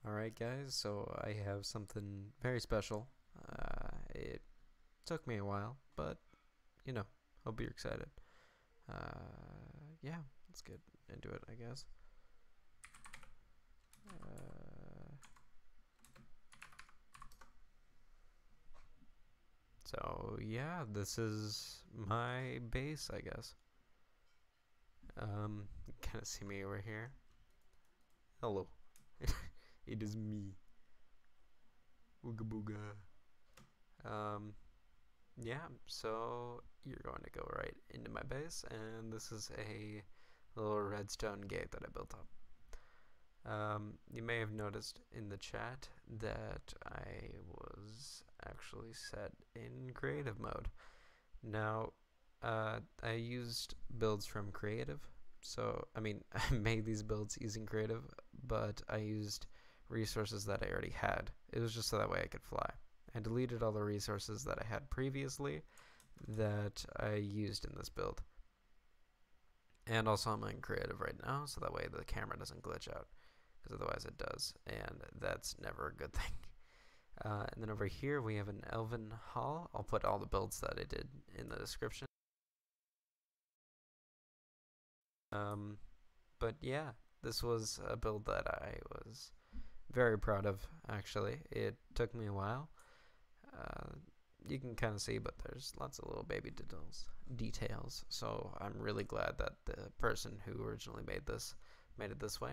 Alright guys, so I have something very special. It took me a while, but hope you're excited. Yeah, let's get into it, I guess. So yeah, this is my base, I guess. You kind of see me over here. Hello. It is me. Ooga booga. Yeah, so you're going to go right into my base, and this is a little redstone gate that I built up. You may have noticed in the chat that I was actually set in creative mode. Now, I used builds from creative, so I mean, I made these builds using creative, but I used resources that I already had. It was just so that way I could fly. I deleted all the resources that I had previously that I used in this build. And also I'm in creative right now, so that way the camera doesn't glitch out, because otherwise it does, and that's never a good thing. And then over here we have an Elven Hall. I'll put all the builds that I did in the description. But yeah, this was a build that I was very proud of, actually. It took me a while. You can kind of see, but there's lots of little baby details. So I'm really glad that the person who originally made it this way.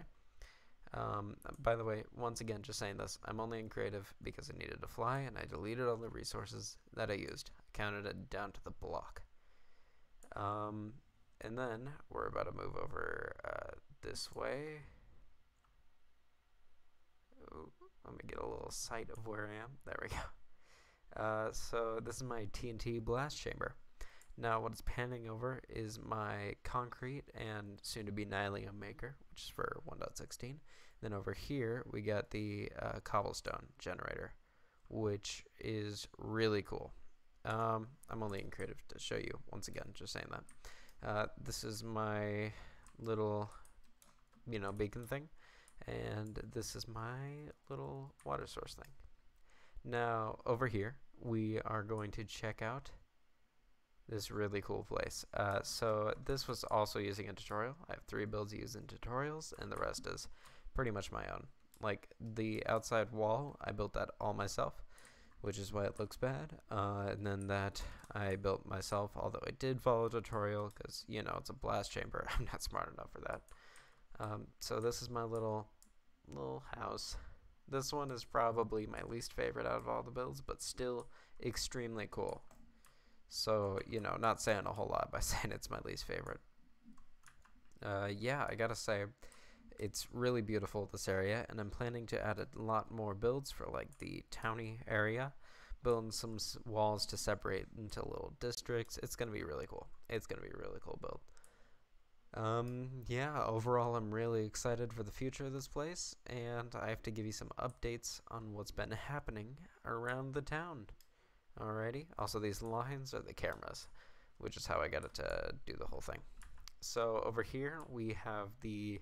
By the way, once again, just saying this, I'm only in creative because I needed to fly, and I deleted all the resources that I used. I counted it down to the block. And then we're about to move over this way. Ooh, let me get a little sight of where I am. There we go. So this is my TNT blast chamber. Now what it's panning over is my concrete and soon to be nylium maker, which is for 1.16. Then over here we got the cobblestone generator, which is really cool. I'm only in creative to show you, once again, just saying that. This is my little, beacon thing, and this is my little water source thing. Now over here we are going to check out this really cool place. So this was also using a tutorial. I have 3 builds used in tutorials, and the rest is pretty much my own. Like the outside wall, I built that all myself, which is why it looks bad. And then that I built myself, although I did follow a tutorial because, it's a blast chamber. I'm not smart enough for that. So this is my little house. This one is probably my least favorite out of all the builds, but still extremely cool. So, not saying a whole lot by saying it's my least favorite. Yeah, I gotta say, it's really beautiful, this area, and I'm planning to add a lot more builds for, like, the towny area, building some walls to separate into little districts. It's gonna be really cool. It's gonna be a really cool build. Yeah, overall, I'm really excited for the future of this place, and I have to give you some updates on what's been happening around the town. Alrighty, also these lines are the cameras, which is how I got it to do the whole thing. So over here we have the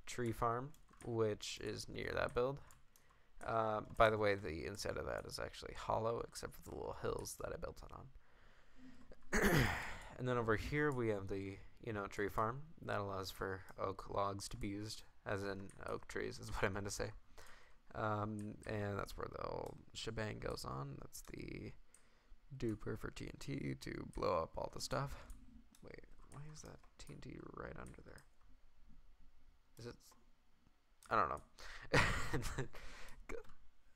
tree farm, which is near that build. By the way, the inside of that is actually hollow, except for the little hills that I built it on. And then over here we have the, tree farm. That allows for oak logs to be used, as in oak trees is what I meant to say. And that's where the whole shebang goes on. That's the duper for TNT to blow up all the stuff. Wait, why is that TNT right under there? Is it? I don't know.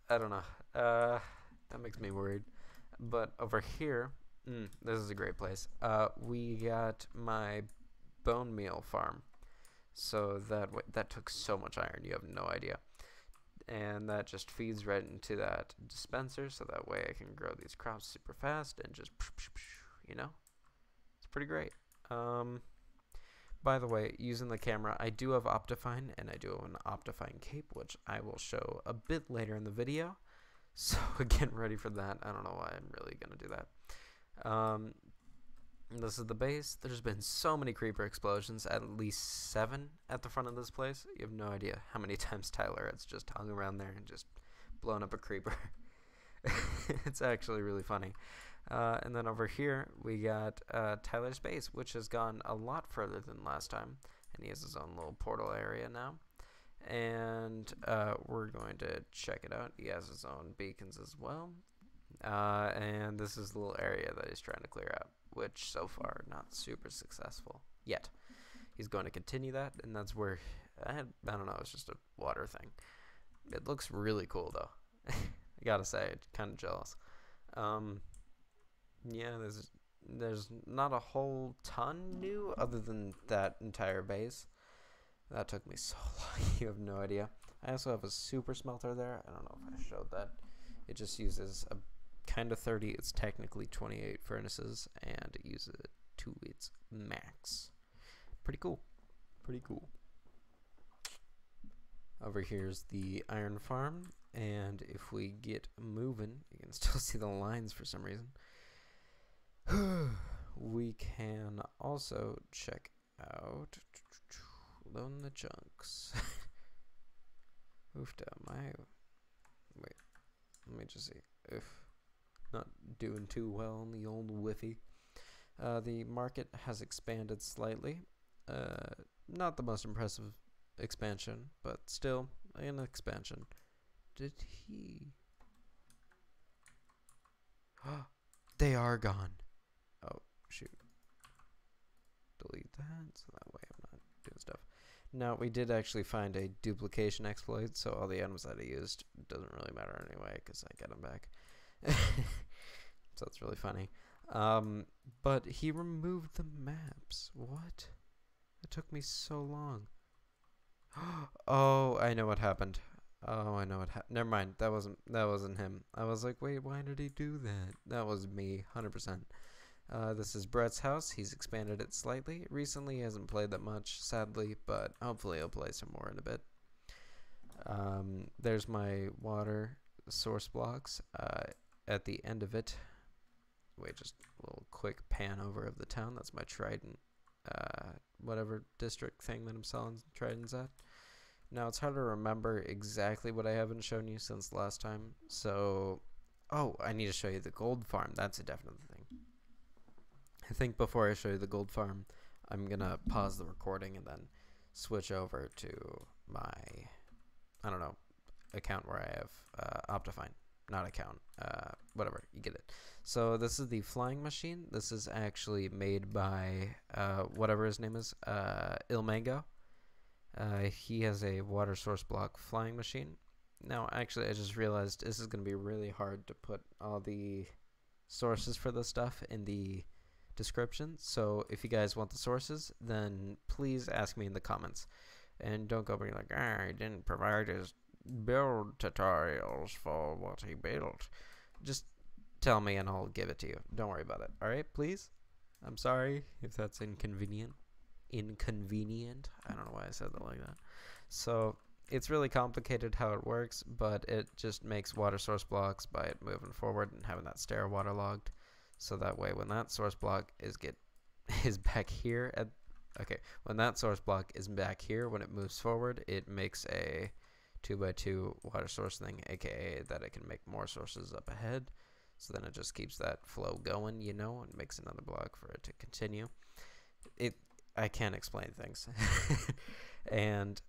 I don't know. That makes me worried. But over here, this is a great place. We got my bone meal farm. So that took so much iron, you have no idea. And that just feeds right into that dispenser, so that way I can grow these crops super fast and just, it's pretty great. By the way, using the camera, I do have Optifine, and I do have an Optifine cape, which I will show a bit later in the video. So get ready for that. I don't know why I'm really going to do that. This is the base. There's been so many creeper explosions, at least 7 at the front of this place. You have no idea how many times Tyler has just hung around there and just blown up a creeper. It's actually really funny. And then over here, we got Tyler's base, which has gone a lot further than last time. And he has his own little portal area now. And we're going to check it out. He has his own beacons as well. And this is the little area that he's trying to clear out, which so far not super successful yet. He's going to continue that, and that's where, I don't know, it's just a water thing. It looks really cool, though. I gotta say, kind of jealous. Yeah, there's not a whole ton new other than that entire base. That took me so long, you have no idea. I also have a super smelter there. I don't know if I showed that. It just uses a kind of 30. It's technically 28 furnaces, and it uses it to its max. Pretty cool. Pretty cool. Over here's the iron farm, and if we get moving, you can still see the lines for some reason. We can also check out loan the chunks. Oofda, wait, let me just see if not doing too well on the old Wi-Fi. The market has expanded slightly. Not the most impressive expansion, but still an expansion. Did he? They are gone. Oh, shoot. Delete that, so that way I'm not doing stuff. Now, we did actually find a duplication exploit, so all the items that I used doesn't really matter anyway, because I get them back. So it's really funny. But he removed the maps. What? It took me so long. Oh, I know what happened. Oh, I know what happened. Never mind. That wasn't him. I was like, wait, why did he do that? That was me, 100%. This is Brett's house. He's expanded it slightly. Recently, he hasn't played that much, sadly, but hopefully he'll play some more in a bit. There's my water source blocks. At the end of it, wait, just a little quick pan over of the town. That's my Trident, whatever district thing that I'm selling Tridents at. Now, it's hard to remember exactly what I haven't shown you since last time. So, oh, I need to show you the gold farm. That's a definite thing. I think before I show you the gold farm, I'm going to pause the recording and then switch over to my, I don't know, account where I have Optifine. Not account, whatever, you get it. So this is the flying machine. This is actually made by whatever his name is, Ilmango. He has a water source block flying machine. Now, actually, I just realized this is going to be really hard to put all the sources for this stuff in the description. So if you guys want the sources, then please ask me in the comments. And don't go being like, I didn't provide his build tutorials for what he built. Just tell me and I'll give it to you. Don't worry about it. Alright, please? I'm sorry if that's inconvenient. I don't know why I said that like that. So it's really complicated how it works, but it just makes water source blocks by it moving forward and having that stair waterlogged. So that way when that source block is back here at when that source block is back here, when it moves forward, it makes a 2x2 water source thing, aka that it can make more sources up ahead. So then it just keeps that flow going, you know, and makes another block for it to continue. I can't explain things. And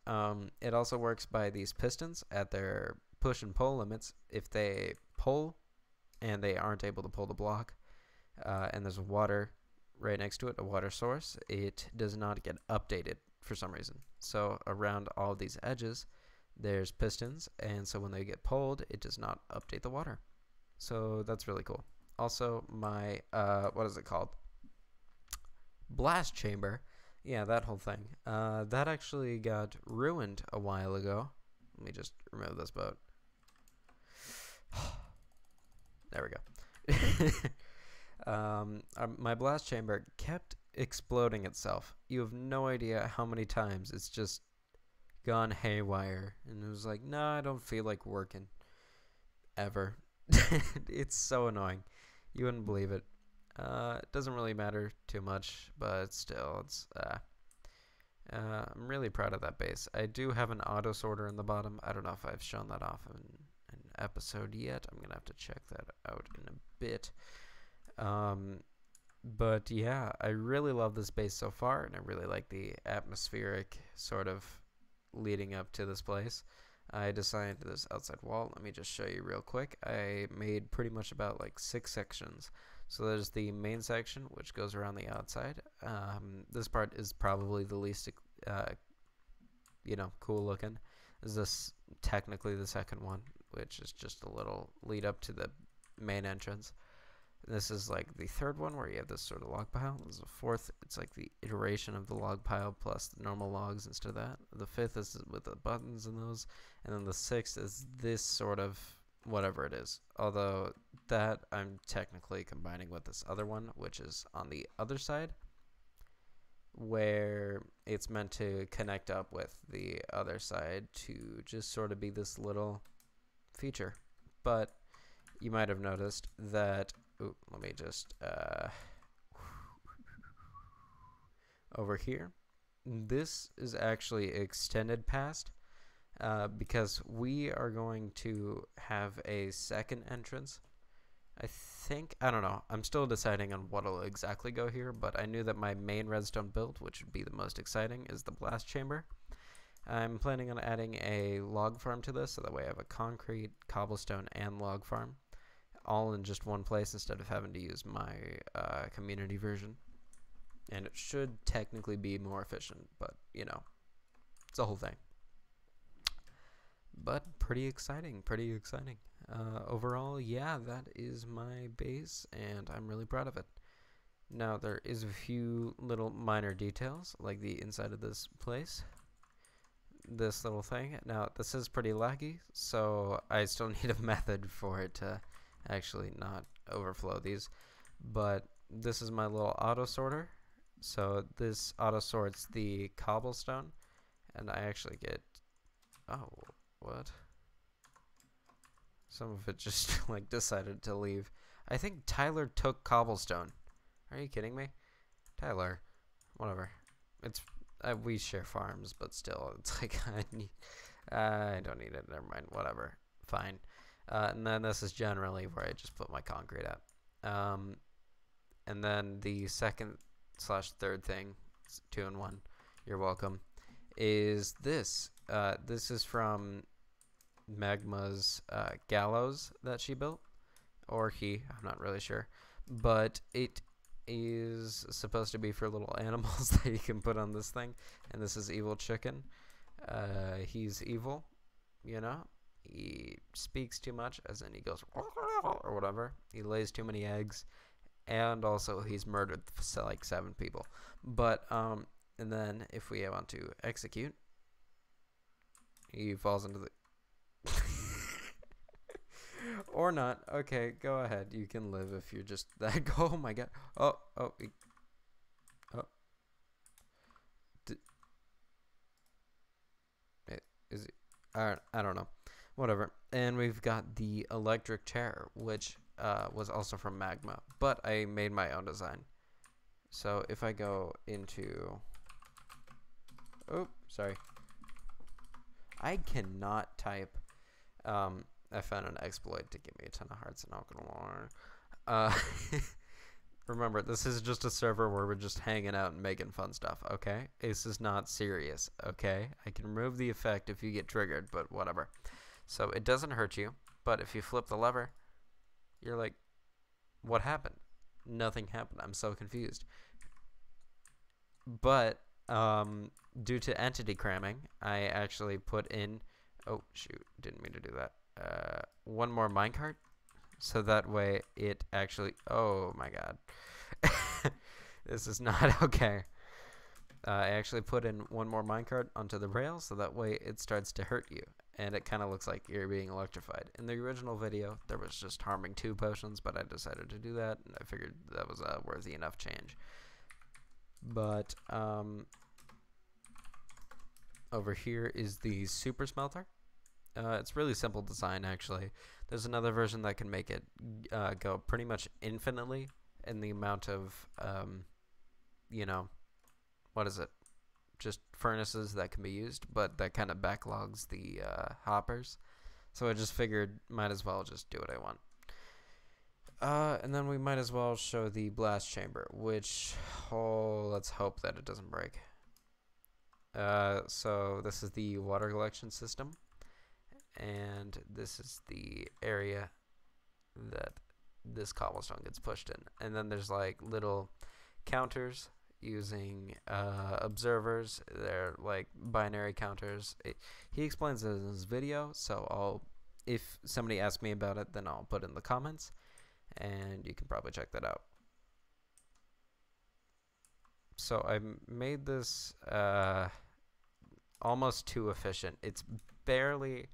it also works by these pistons at their push and pull limits. If they pull and they aren't able to pull the block, and there's water right next to it, a water source, it does not get updated for some reason. So around all these edges, there's pistons, and so when they get pulled, it does not update the water. So that's really cool. Also, my, what is it called? Blast chamber. Yeah, that whole thing. That actually got ruined a while ago. Let me just remove this boat. There we go. My blast chamber kept exploding itself. You have no idea how many times it's just gone haywire. And it was like, no, I don't feel like working. Ever. It's so annoying. You wouldn't believe it. It doesn't really matter too much, but still, I'm really proud of that base. I do have an auto sorter in the bottom. I don't know if I've shown that off in an episode yet. I'm gonna have to check that out in a bit. But yeah, I really love this base so far, and I really like the atmospheric sort of leading up to this place. I designed this outside wall. Let me just show you real quick. I made pretty much about like 6 sections. So there's the main section, which goes around the outside. This part is probably the least, cool looking. This is technically the second one, which is just a little lead up to the main entrance. This is like the third one where you have this sort of log pile. This is the fourth. It's like the iteration of the log pile plus the normal logs instead of that. The fifth is with the buttons and those. And then the sixth is this sort of whatever it is. Although that I'm technically combining with this other one, which is on the other side, where it's meant to connect up with the other side to just sort of be this little feature. But you might have noticed that, let me just, over here, this is actually extended past, because we are going to have a second entrance. I don't know, I'm still deciding on what'll exactly go here, but I knew that my main redstone build, which would be the most exciting, is the blast chamber. I'm planning on adding a log farm to this, so that way I have a concrete, cobblestone, and log farm all in just one place instead of having to use my community version. And it should technically be more efficient, but it's a whole thing. But pretty exciting, pretty exciting. Overall, yeah, that is my base, and I'm really proud of it. Now, there is a few little minor details, like the inside of this place. This little thing. Now, this is pretty laggy, so I still need a method for it to actually not overflow these. But this is my little auto sorter. So this auto sorts the cobblestone, and I actually get, oh, what? Some of it just like decided to leave. I think Tyler took cobblestone. Are you kidding me? Tyler, whatever. It's we share farms, but still, it's like I don't need it. Never mind. Whatever. Fine. And then this is generally where I just put my concrete at. And then the second/third thing, 2 in 1. You're welcome. Is this? This is from Magma's gallows that she built, or he. I'm not really sure, but it is supposed to be for little animals that you can put on this thing. And this is evil chicken. He's evil, he speaks too much, as in he goes or whatever. He lays too many eggs, and also he's murdered like 7 people. But and then if we want to execute, he falls into the or not. Okay, go ahead. You can live if you're just that. Oh my god. Oh. Is it? I don't know. Whatever. And we've got the electric chair, which was also from Magma, but I made my own design. So if I go into, oh, sorry, I cannot type. I found an exploit to give me a ton of hearts, and not gonna lie. Remember, this is just a server where we're just hanging out and making fun stuff, okay? This is not serious, okay? I can remove the effect if you get triggered, but whatever. So it doesn't hurt you, but if you flip the lever, you're like, what happened? Nothing happened. I'm so confused. But due to entity cramming, I actually put in, oh shoot, didn't mean to do that. One more minecart. So that way it actually, oh my god. This is not okay. I actually put in one more minecart onto the rail, so that way it starts to hurt you. And it kind of looks like you're being electrified. In the original video, there was just harming 2 potions, but I decided to do that, and I figured that was a worthy enough change. But over here is the super smelter. It's really simple design, actually. There's another version that can make it go pretty much infinitely, and the amount of, you know, what is it? Just furnaces that can be used, but that kind of backlogs the hoppers. So I just figured might as well just do what I want. And then we might as well show the blast chamber, which, let's hope that it doesn't break. So this is the water collection system, and this is the area that this cobblestone gets pushed in. And then there's like little counters using observers. They're like binary counters. He explains it in his video, so if somebody asks me about it, then I'll put it in the comments, and you can probably check that out. So I made this almost too efficient. It's barely,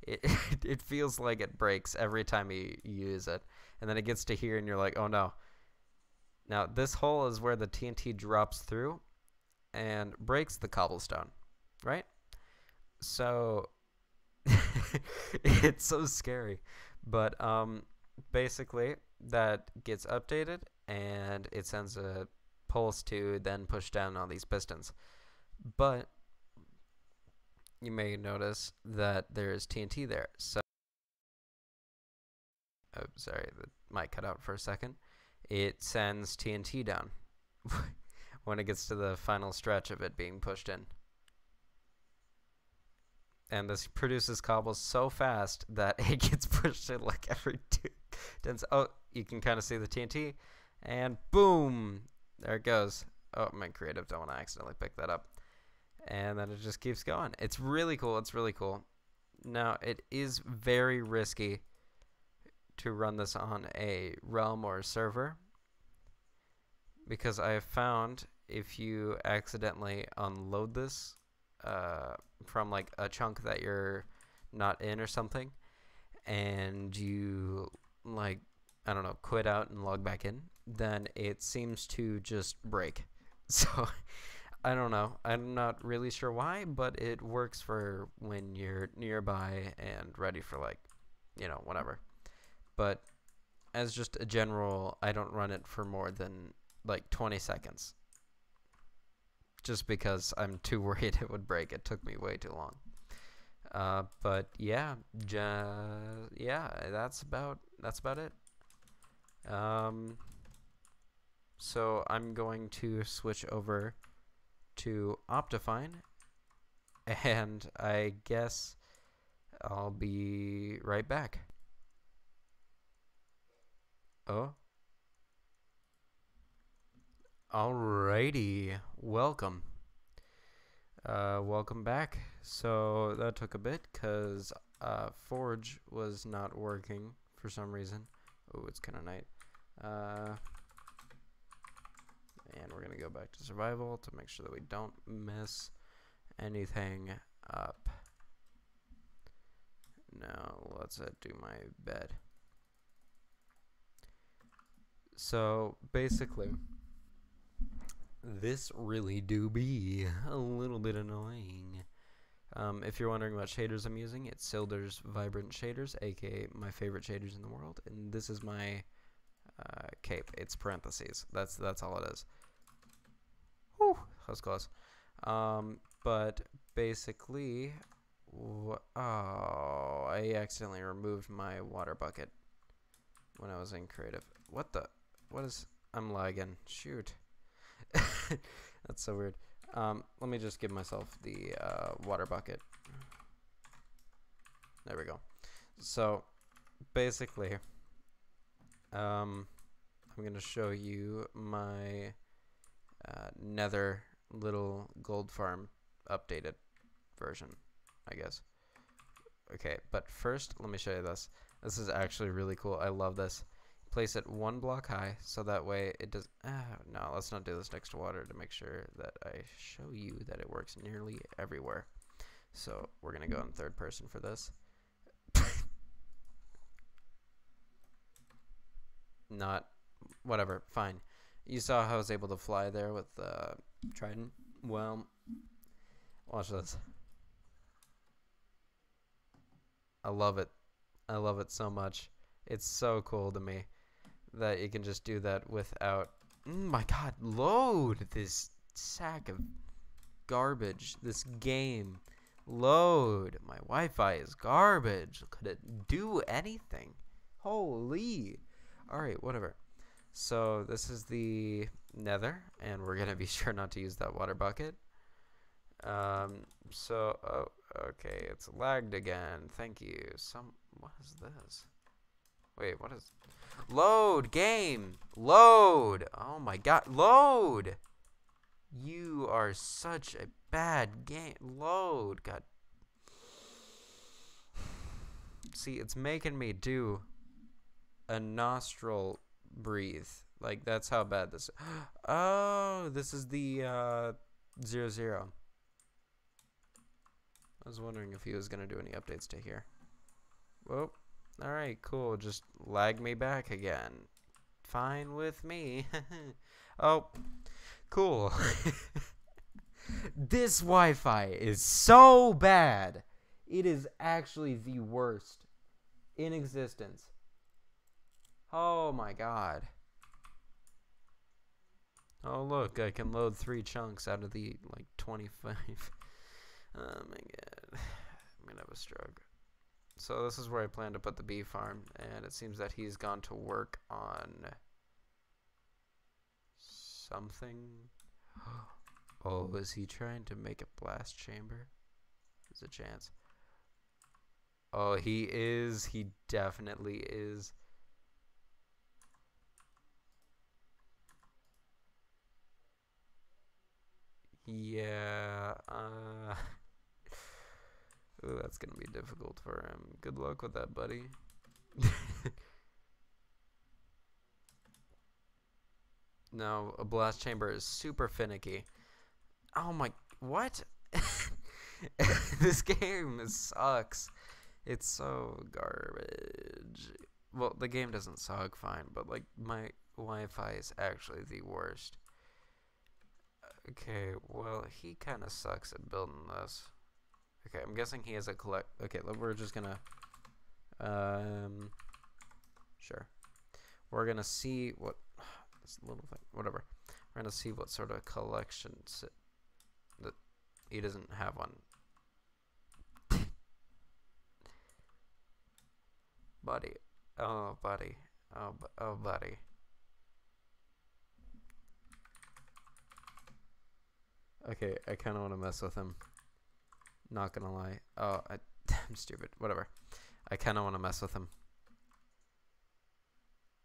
it feels like it breaks every time you use it, and then it gets to here and you're like, oh no. Now this hole is where the TNT drops through and breaks the cobblestone, right? So it's so scary, but basically that gets updated and it sends a pulse to then push down on these pistons. But you may notice that there is TNT there. So, oh, sorry, the mic cut out for a second. It sends TNT down when it gets to the final stretch of it being pushed in. And this produces cobbles so fast that it gets pushed in like every 2 tenths. Oh, you can kind of see the TNT, and boom, there it goes. Oh, my creative don't want to accidentally pick that up. And then it just keeps going. It's really cool. It's really cool. Now, it is very risky to run this on a realm or a server, because I have found if you accidentally unload this from like a chunk that you're not in or something, and you like, I don't know, quit out and log back in, then it seems to just break. So I don't know. I'm not really sure why, but it works for when you're nearby and ready for, like, you know, whatever. But as just a general, I don't run it for more than like 20 seconds. Just because I'm too worried it would break. It took me way too long. But yeah, yeah, that's about it. So I'm going to switch over to Optifine, and I guess I'll be right back. Oh, alrighty, welcome. Welcome back. So that took a bit because Forge was not working for some reason. Oh, it's kind of night. And we're gonna go back to survival to make sure that we don't mess anything up. Now let's do my bed. So basically, this really do be a little bit annoying. If you're wondering what shaders I'm using, it's Silder's Vibrant Shaders, aka my favorite shaders in the world, and this is my cape. It's parentheses. That's all it is. Whew, that was close. But basically, oh, I accidentally removed my water bucket when I was in creative. I'm lagging. Shoot. That's so weird. Let me just give myself the water bucket. There we go. So basically, I'm going to show you my nether little gold farm updated version, I guess. Okay, but first let me show you this. This is actually really cool. I love this. Place it 1 block high, so that way it does. No, let's not do this next to water to make sure that I show you that it works nearly everywhere. So we're gonna go in third person for this. Not, whatever, fine. You saw how I was able to fly there with Trident. Well, watch this. I love it. I love it so much. It's so cool to me. that you can just do that without. My God, load this sack of garbage. This game. Load. My Wi-Fi is garbage. Could it do anything? Holy. Alright, whatever. So this is the nether, and we're going to be sure not to use that water bucket. Oh, okay, it's lagged again. Thank you. What is this? Wait, what is... Load, game! Load! Oh my God, load! You are such a bad game. Load, God. See, it's making me do a nostril breathe. Like, that's how bad this... Oh, this is the, 0-0. I was wondering if he was going to do any updates to here. Whoa. Alright, cool. Just lag me back again. Fine with me. Oh, cool. This Wi-Fi is so bad. It is actually the worst in existence. Oh my God. Oh look, I can load 3 chunks out of the like 25. Oh my God. I'm gonna have a stroke. So this is where I plan to put the bee farm, and it seems that he's gone to work on something. Oh, is he trying to make a blast chamber? There's a chance. Oh, he is. He definitely is. Yeah. Ooh, that's gonna be difficult for him. Good luck with that, buddy. No, a blast chamber is super finicky. Oh my, what? This game sucks. It's so garbage. Well, the game doesn't suck fine, but like my Wi-Fi is actually the worst. Okay, well, he kind of sucks at building this. Okay, I'm guessing he has a okay, we're just gonna sure. We're gonna see what this little thing, whatever. We're gonna see what sort of collections that he doesn't have one. Buddy. Oh, buddy. Oh, buddy. Okay, I kind of want to mess with him. Not gonna lie. Oh, I'm stupid. Whatever. I kind of want to mess with him.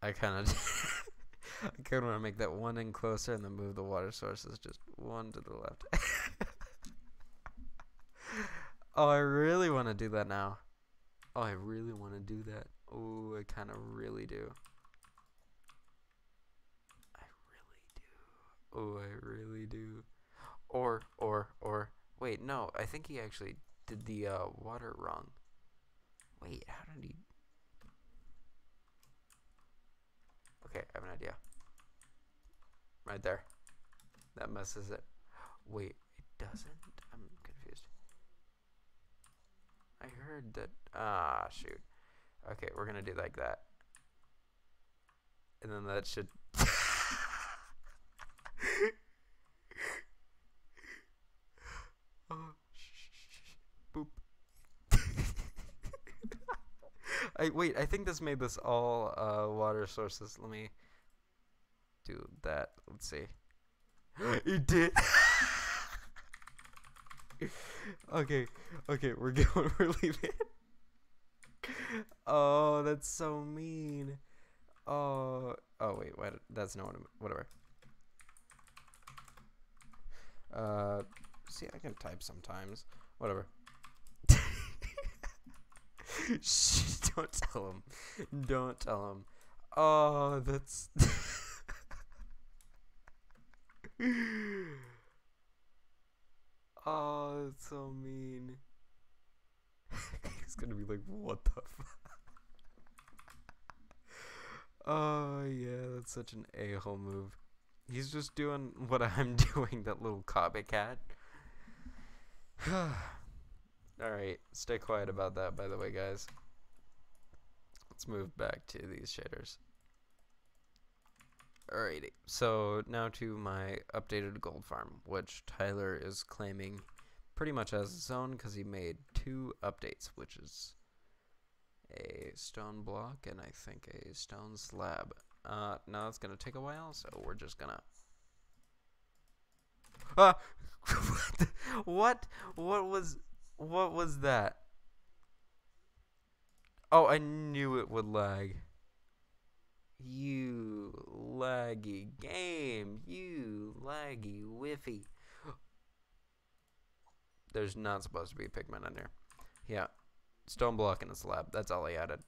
I kind of I kind of want to make that one in closer and then move the water sources just one to the left. Oh, I really want to do that now. Oh, I really want to do that. Oh, I kind of really do. I really do. Oh, I really do. Or, wait, no, I think he actually did the water wrong. Wait, how did he? Okay, I have an idea. Right there. That messes it. Wait, it doesn't? I'm confused. I heard that. Ah, shoot. Okay, we're gonna do like that. And then that should. Oh, boop. Wait, I think this made this all water sources. Let me do that. Let's see. It did. Okay, we're going. We're leaving. Oh, that's so mean. Oh, wait, what? That's not whatever. See, I can type sometimes. Whatever. Shh, don't tell him. Don't tell him. Oh, that's. Oh, that's so mean. He's gonna be like, what the fuck? Oh, yeah, that's such an a-hole move. He's just doing what I'm doing, that little copycat. Alright, stay quiet about that, by the way, guys. Let's move back to these shaders. Alrighty, so now to my updated gold farm, which Tyler is claiming pretty much as his own because he made 2 updates, which is a stone block and I think a stone slab. Now it's gonna take a while, so we're just gonna. What? What was that? Oh, I knew it would lag. You laggy game. You laggy whiffy. There's not supposed to be pigment in here. Yeah. Stone block and a slab. That's all I added.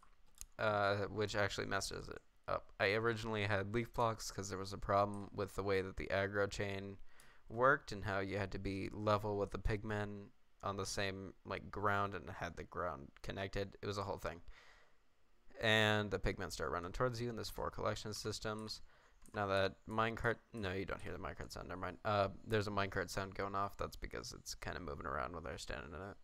Which actually messes it up. I originally had leaf blocks because there was a problem with the way that the aggro chain worked and how you had to be level with the pigmen on the same like ground and had the ground connected. It was a whole thing. And the pigmen start running towards you, and there's 4 collection systems. Now that minecart, no, you don't hear the minecart sound. Never mind. There's a minecart sound going off. That's because it's kind of moving around when they're standing in it.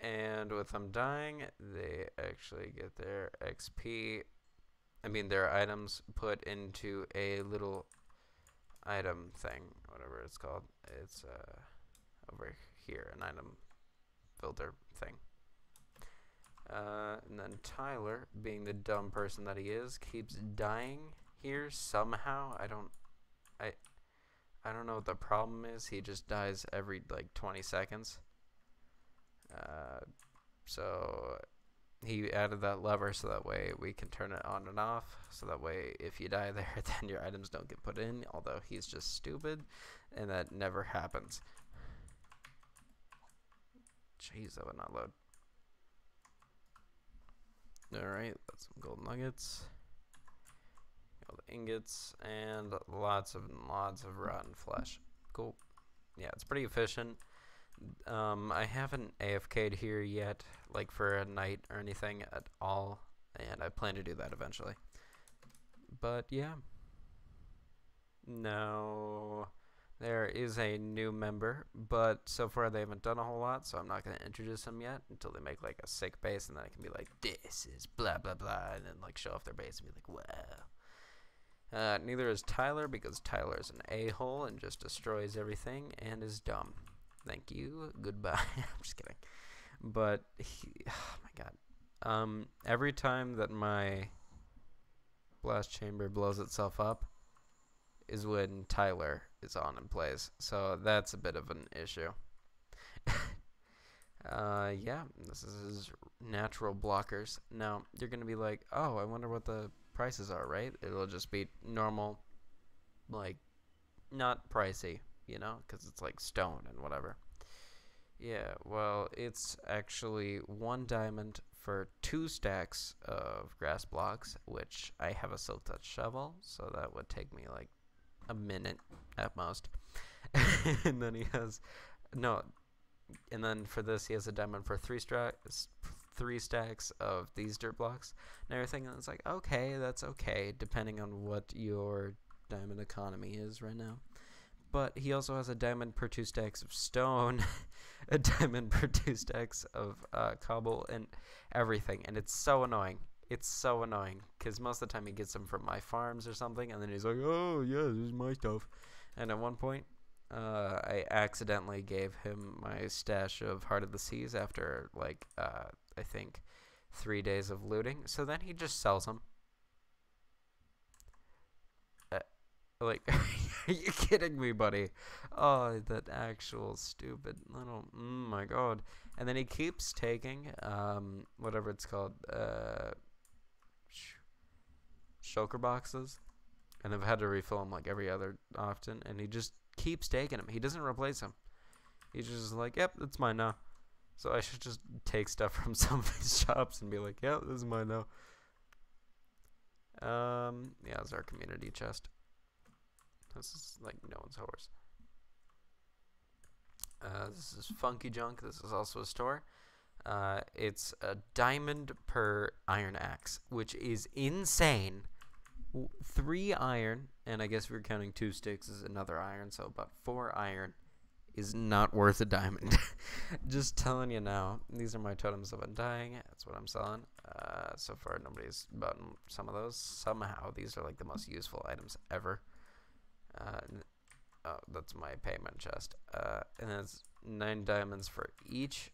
And with them dying, they actually get their XP. I mean, their items put into a little item thing, whatever it's called. It's over here, an item filter thing. And then Tyler, being the dumb person that he is, keeps dying here somehow. I don't know what the problem is. He just dies every like 20 seconds. So he added that lever so that way we can turn it on and off. So that way if you die there, then your items don't get put in. Although he's just stupid, and that never happens. Jeez, that would not load. Alright, that's some gold nuggets. Gold ingots, and lots of rotten flesh. Cool. Yeah, it's pretty efficient. I haven't AFK'd here yet, like for a night or anything at all, and I plan to do that eventually. But yeah. Now, there is a new member, but so far they haven't done a whole lot, so I'm not going to introduce them yet until they make like a sick base, and then I can be like, this is blah blah blah, and then like show off their base and be like, wow. Neither is Tyler, because Tyler is an a-hole and just destroys everything and is dumb. Thank you. Goodbye. I'm just kidding. But oh my god. Every time that my blast chamber blows itself up is when Tyler is on and plays. So that's a bit of an issue. Yeah, this is his natural blockers. Now, you're going to be like, oh, I wonder what the prices are, right? It'll just be normal, like, not pricey, you know, because it's like stone and whatever. Yeah, well, it's actually 1 diamond for 2 stacks of grass blocks, which I have a silk touch shovel, so that would take me like a minute at most. And then he has and then for this he has a diamond for 3 stacks of these dirt blocks. And everything is like, okay, that's okay, depending on what your diamond economy is right now. But he also has a diamond per 2 stacks of stone, a diamond per 2 stacks of cobble, and everything. And it's so annoying. It's so annoying, because most of the time he gets them from my farms or something, and then he's like, oh, yeah, this is my stuff. And at one point, I accidentally gave him my stash of Heart of the Seas after, like, I think 3 days of looting. So then he just sells them. Like, are you kidding me, buddy? Oh, that actual stupid little, my god. And then he keeps taking, whatever it's called, shulker boxes. And I've had to refill them like every other often. And he just keeps taking them. He doesn't replace them. He's just like, yep, it's mine now. So I should just take stuff from some of his shops and be like, yeah, this is mine now. Yeah, it's our community chest. This is like no one's horse. This is Funky Junk. This is also a store. It's a diamond per iron axe, which is insane. 3 iron, and I guess if we're counting 2 sticks as another iron, so about 4 iron is not worth a diamond. Just telling you now. These are my totems of undying. That's what I'm selling. So far, nobody's bought some of those. Somehow, these are like the most useful items ever. Oh, that's my payment chest. And it's 9 diamonds for each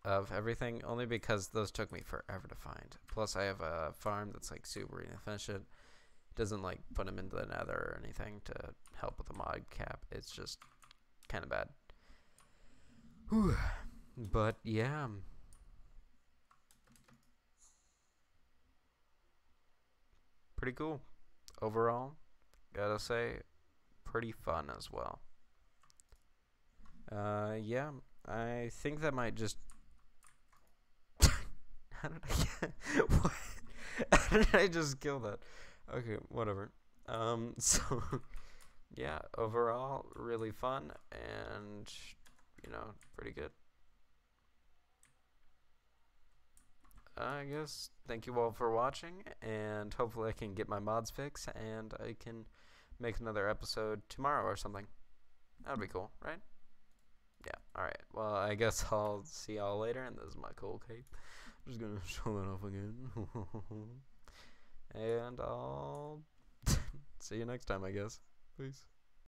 of everything, only because those took me forever to find. Plus, I have a farm that's like super inefficient. It doesn't like put them into the nether or anything to help with the mod cap. It's just kind of bad. Whew. But yeah. Pretty cool. Overall, gotta say, pretty fun as well. Yeah, I think that might just... How did I get... What? How did I just kill that? Okay, whatever. So, yeah, overall, really fun, and, you know, pretty good. I guess, thank you all for watching, and hopefully I can get my mods fixed, and I can make another episode tomorrow or something. That'd be cool, right? Yeah, alright. Well, I guess I'll see y'all later, and this is my cool cape. I'm just gonna show that off again. And I'll see you next time, I guess. Peace.